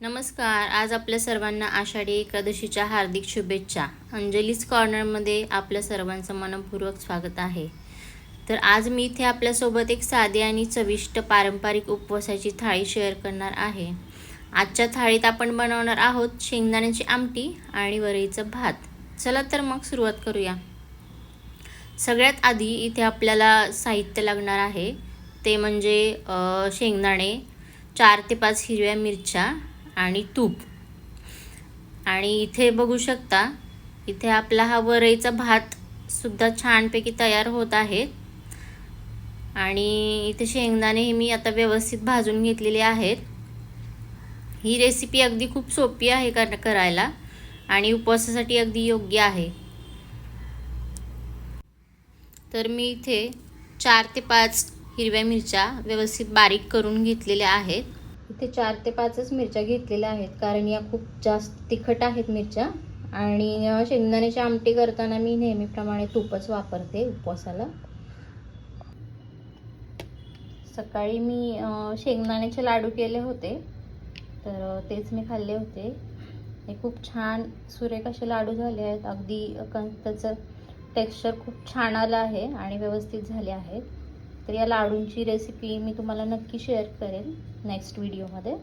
नमस्कार. आज आपल्या सर्वांना आषाढी एकादशीच्या हार्दिक शुभेच्छा. अंजलीज कॉर्नरमध्ये आपल्या सर्वांचं मनपूर्वक स्वागत आहे. तर आज मी इथे आपल्यासोबत एक साधी आणि चविष्ट पारंपरिक उपवासाची थाळी शेअर करणार आहे. आजच्या थाळीत आपण बनवणार आहोत शेंगदाण्याची आमटी आणि वरईचं भात. चला तर मग सुरुवात करूया. सगळ्यात आधी इथे आपल्याला साहित्य लागणार आहे ते म्हणजे शेंगदाणे, 4 ते 5 हिरव्या मिरच्या आणि तूप. आणि इथे बघू शकता, इथे आपला हा वरईचा भात सुद्धा छानपैकी तयार होत आहे. आणि इथे शेंगदाणे हे मी आता व्यवस्थित भाजून घेतलेले आहेत. ही रेसिपी अगदी खूप सोपी आहे करायला आणि उपवासासाठी अगदी योग्य आहे. तर मी इथे 4 ते 5 हिरव्या मिरच्या व्यवस्थित बारीक करून घेतलेल्या आहेत. इथे 4 ते 5च मिरच्या घेतलेल्या आहेत कारण या खूप जास्त तिखट आहेत मिरच्या. आणि शेंगदाण्याची आमटी करताना मी नेहमीप्रमाणे तूपच वापरते उपवासाला. सकाळी मी शेंगदाण्याचे लाडू केले होते, तर तेच मी खाल्ले होते. हे खूप छान सुरेख असे लाडू झाले आहेत. अगदी त्याचं टेक्स्चर खूप छान आलं आहे आणि व्यवस्थित झाले आहेत. तर या लाडूंची रेसिपी मी तुम्हाला नक्की शेअर करेन नेक्स्ट व्हिडिओमध्ये.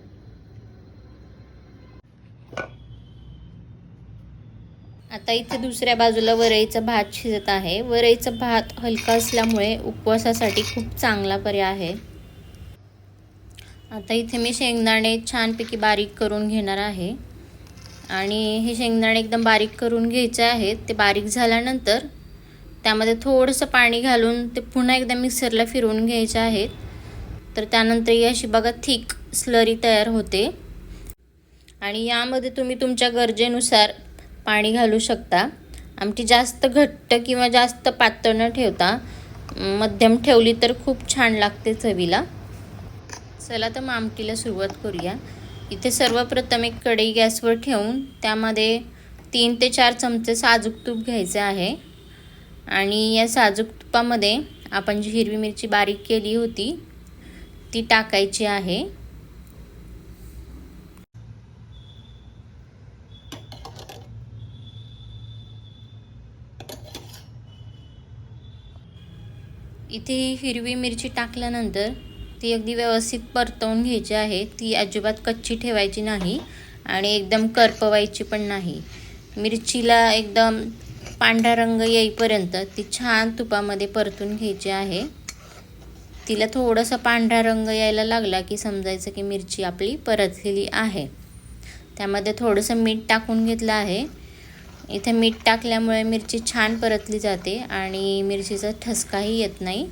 आता इथे दुसऱ्या बाजूला वरईचा भात शिजत आहे. वरईचा भात हलका असल्यामुळे उपवासासाठी खूप चांगला पर्याय आहे. आता इथे मी शेंगदाणे छानपैकी बारीक करून घेणार आहे. आणि हे शेंगदाणे एकदम बारीक करून घ्यायचे आहेत. ते बारीक झाल्यानंतर त्यामध्ये थोडंसं पाणी घालून ते पुन्हा एकदा मिक्सरला फिरवून घ्यायचे आहेत. तर त्यानंतर ही अशी बघा थिक स्लरी तयार होते. आणि यामध्ये तुम्ही तुमच्या गरजेनुसार पाणी घालू शकता. आमटी जास्त घट्ट किंवा जास्त पातळ न ठेवता मध्यम ठेवली तर खूप छान लागते चवीला. चला तर मग आमटीला सुरुवात करूया. इथे सर्वप्रथम एक कढई गॅसवर ठेवून त्यामध्ये 3 ते 4 चमचे साजूक तूप घ्यायचे आहे. आणि या साजूक तुपामध्ये आपण जी हिरवी मिरची बारीक केली होती ती टाकायची आहे. इथे हिरवी मिरची टाकल्यानंतर ती अगदी व्यवस्थित परतवून घ्यायची आहे. ती अजिबात कच्ची ठेवायची नाही आणि एकदम करपवायची पण नाही. मिरचीला एकदम पांढरा रंग येईपर्यंत ती छान तुपामध्ये परतून घ्यायची आहे. तिला थोडासा पांढरा रंग यायला लागला की समजायचं की मिरची आपली परतलेली आहे. त्यामध्ये थोडंसं मीठ टाकून घेतलं आहे. इथे मीठ टाकल्यामुळे मिरची छान परतली जाते आणि मिरचीचा ठसकाही येत नाही.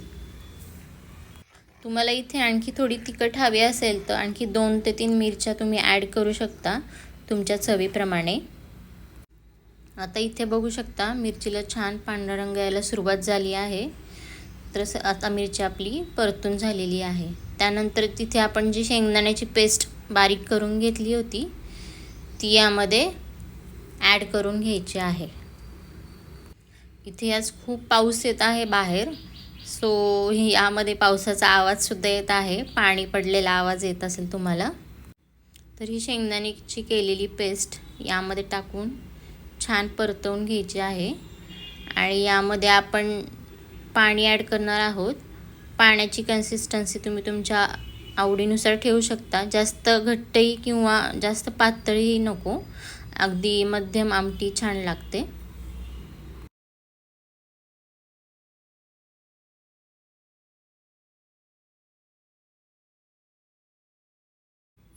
तुम्हाला इथे आणखी थोडी तिखट हवी असेल तर आणखी 2 ते 3 मिरच्या तुम्ही ॲड करू शकता तुमच्या चवीप्रमाणे. आता इथे बघू शकता मिरचीला छान पांढरा रंग यायला सुरुवात झाली आहे. तर आता मिरची आपली परतून झालेली आहे. त्यानंतर तिथे आपण जी शेंगदाण्याची पेस्ट बारीक करून घेतली होती ती यामध्ये ॲड करून घ्यायची आहे. इथे आज खूप पाऊस येत आहे बाहेर, सो यामध्ये पावसाचा आवाजसुद्धा येत आहे. पाणी पडलेला आवाज येत असेल तुम्हाला. तर ही शेंगदाण्याची केलेली पेस्ट यामध्ये टाकून छान परतवून घ्यायची आहे. आणि यामध्ये आपण पाणी ॲड करणार आहोत. पाण्याची कन्सिस्टन्सी तुम्ही तुमच्या आवडीनुसार ठेवू शकता. जास्त घट्टही किंवा जास्त पातळही नको, अगदी मध्यम आमटी छान लागते.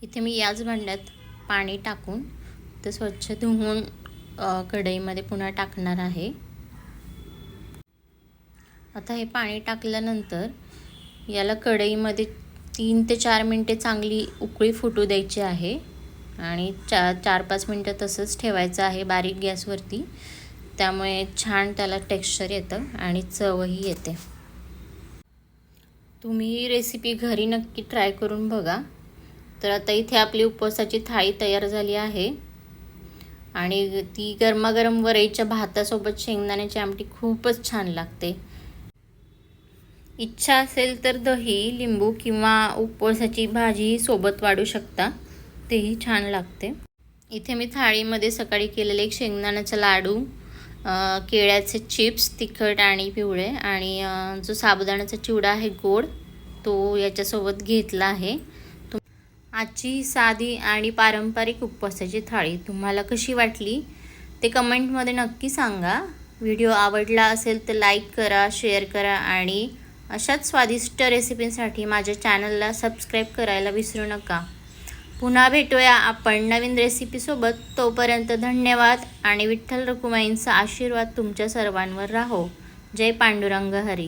इथे मी याच भांड्यात पाणी टाकून ते स्वच्छ धुवून कढईमध्ये पुन्हा टाकणार आहे. आता हे पाणी टाकल्यानंतर याला कढईमध्ये 3 ते 4 मिनटे चांगली उकळी फुटू द्यायची आहे. आणि 4-5 मिनटं तसंच ठेवायचं आहे बारीक गॅसवरती. त्यामुळे छान त्याला टेक्स्चर येतं आणि चवही येते. तुम्ही ही रेसिपी घरी नक्की ट्राय करून बघा. तर आता इथे आपली उपवासाची थाळी तयार झाली आहे आणि ती गरमागरम वरईच्या भातासोबत शेंगदाण्याची आमटी खूपच छान लागते. इच्छा असेल तर दही, लिंबू किंवा उपवासाची भाजी सोबत वाढू शकता. तेही छान लागते. इथे मी थाळीमध्ये सकाळी केलेले एक शेंगदाण्याचा लाडू, केळ्याचे चिप्स तिखट आणि पिवळे, आणि जो साबुदाण्याचा चिवडा आहे गोड, तो याच्यासोबत घेतला आहे. आजची ही साधी आणि पारंपरिक उपवासाची थाळी तुम्हाला कशी वाटली ते कमेंटमध्ये नक्की सांगा. व्हिडिओ आवडला असेल तर लाईक करा, शेअर करा आणि अशाच स्वादिष्ट रेसिपींसाठी माझ्या चॅनलला सबस्क्राईब करायला विसरू नका. पुन्हा भेटूया आपण नवीन रेसिपीसोबत. तोपर्यंत धन्यवाद आणि विठ्ठल रखुमाईंचा आशीर्वाद तुमच्या सर्वांवर राहो. जय पांडुरंग हरी.